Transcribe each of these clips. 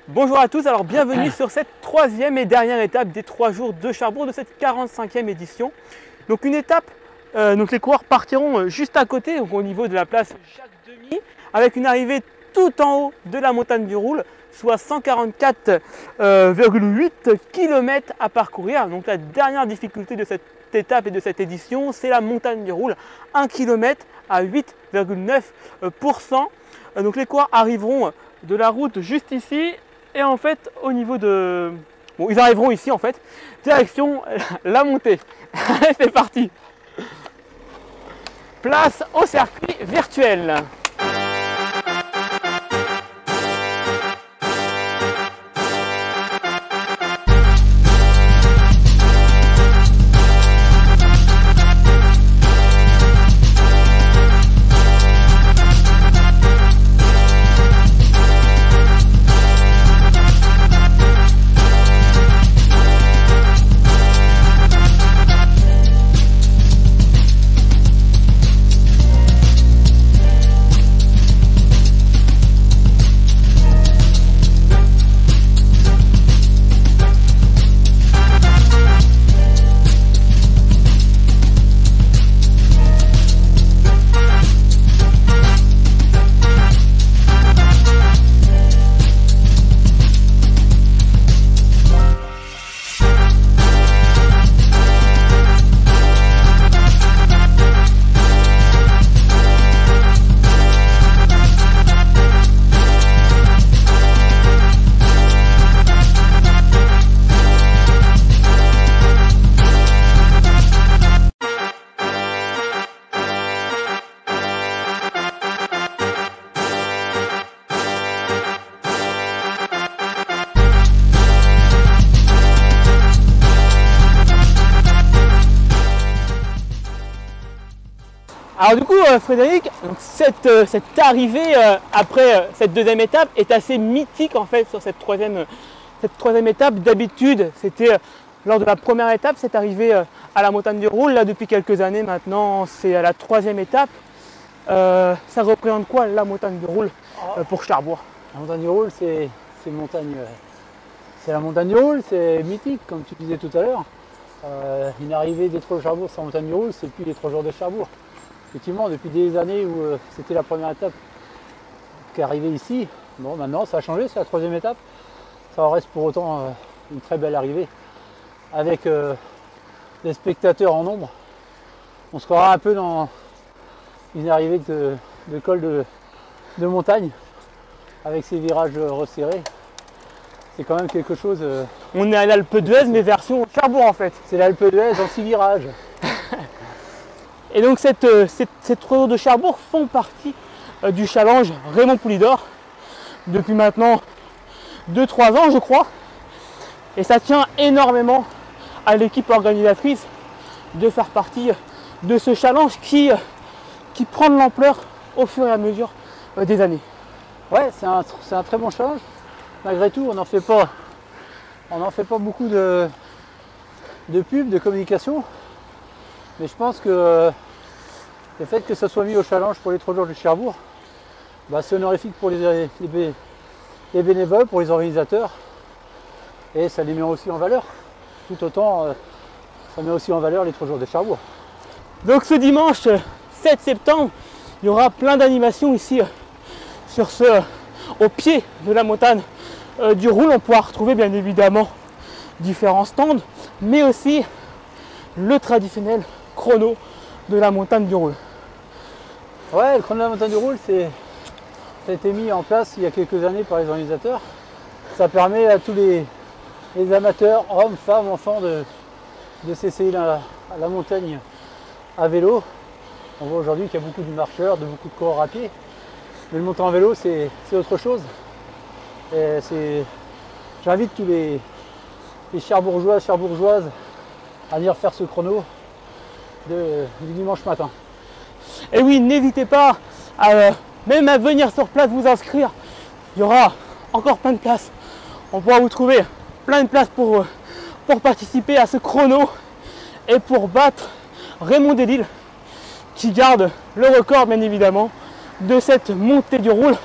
Bonjour à tous, alors bienvenue sur cette troisième et dernière étape des 3 jours de Cherbourg de cette 45e édition. Donc une étape, les coureurs partiront juste à côté, donc au niveau de la place Jacques-Demy, avec une arrivée tout en haut de la montagne du Roule, soit 144,8 km à parcourir. Donc la dernière difficulté de cette étape et de cette édition, c'est la montagne du Roule, 1 km à 8,9%. Donc les coureurs arriveront de la route juste ici. Et en fait, au niveau de... Bon, ils arriveront ici en fait, direction la montée. Allez, c'est parti. Place au circuit virtuel. Alors du coup Frédéric, donc cette arrivée après cette deuxième étape est assez mythique en fait sur cette troisième étape. D'habitude c'était lors de la première étape, cette arrivée à la montagne du Roule. Là depuis quelques années maintenant c'est à la troisième étape. Ça représente quoi la montagne du Roule pour Cherbourg? La montagne du Roule c'est la montagne du Roule, c'est mythique comme tu disais tout à l'heure. Une arrivée des 3 jours de Cherbourg sans montagne du Roule, c'est plus les 3 jours de Cherbourg. Effectivement, depuis des années où c'était la première étape qui est arrivée ici, bon maintenant ça a changé, c'est la troisième étape. Ça reste pour autant une très belle arrivée avec des spectateurs en nombre. On se croira un peu dans une arrivée de col de montagne avec ses virages resserrés. C'est quand même quelque chose. On est à l'Alpe d'Huez mais version Cherbourg en fait. C'est l'Alpe d'Huez en 6 virages. Et donc ces 3 jours de Cherbourg font partie du challenge Raymond Poulidor depuis maintenant 2-3 ans je crois. Et ça tient énormément à l'équipe organisatrice de faire partie de ce challenge qui prend de l'ampleur au fur et à mesure des années. Ouais, c'est un très bon challenge. Malgré tout, on n'en fait pas beaucoup de pub, de communication. Mais je pense que le fait que ça soit mis au challenge pour les 3 jours de Cherbourg, c'est honorifique pour les bénévoles, pour les organisateurs, et ça les met aussi en valeur. Tout autant, ça met aussi en valeur les 3 jours de Cherbourg. Donc ce dimanche 7 septembre, il y aura plein d'animations ici au pied de la montagne du Roule. On pourra retrouver bien évidemment différents stands, mais aussi le traditionnel chrono de la montagne du Roule. Ouais, le chrono de la montagne du Roule, ça a été mis en place il y a quelques années par les organisateurs. Ça permet à tous les amateurs, hommes, femmes, enfants, de s'essayer la montagne à vélo. On voit aujourd'hui qu'il y a beaucoup de marcheurs, beaucoup de coureurs à pied. Mais le monter en vélo, c'est autre chose. J'invite tous les Cherbourgeoises à venir faire ce chrono du dimanche matin. Et oui, n'hésitez pas même à venir sur place vous inscrire. Il y aura encore plein de places. On pourra vous trouver plein de places pour participer à ce chrono et pour battre Raymond Delille qui garde le record bien évidemment de cette montée du Roule.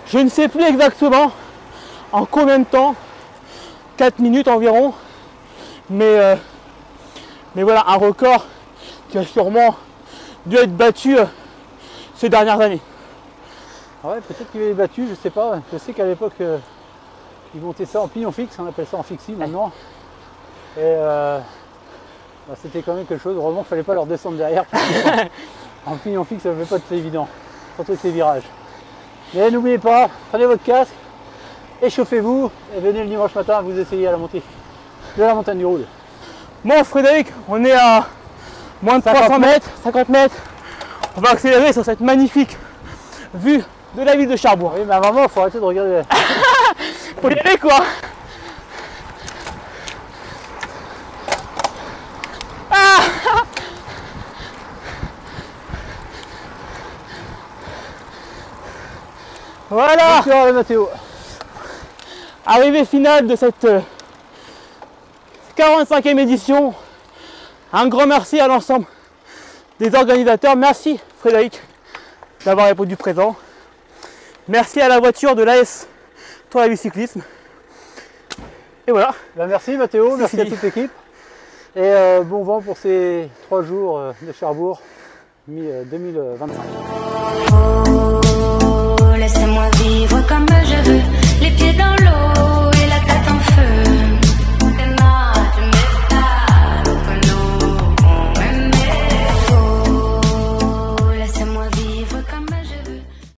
Je ne sais plus exactement en combien de temps, 4 minutes environ, mais voilà, un record qui a sûrement dû être battu ces dernières années. Ouais, peut-être qu'il avait battu, je sais pas. Je sais qu'à l'époque, ils montaient ça en pignon fixe, on appelle ça en fixie maintenant. Et c'était quand même quelque chose, heureusement qu'il ne fallait pas leur descendre derrière. En pignon fixe, ça ne fait pas de évident, surtout avec les virages. Mais n'oubliez pas, prenez votre casque, échauffez-vous et venez le dimanche matin vous essayer à la montée de la montagne du Roule. Bon Frédéric, on est à moins de 300 mètres, 50 mètres. On va accélérer sur cette magnifique vue de la ville de Cherbourg. Oui, mais à un moment, il faut arrêter de regarder. Faut y aller quoi. Ah, voilà. Bonjour, le Mathéo. Arrivée finale de cette 45e édition. Un grand merci à l'ensemble des organisateurs. Merci Frédéric d'avoir répondu présent. Merci à la voiture de l'AS Tour du cyclisme. Et voilà. Ben merci Mathéo, merci fini. à toute l'équipe. Et bon vent pour ces 3 jours de Cherbourg mi-2025.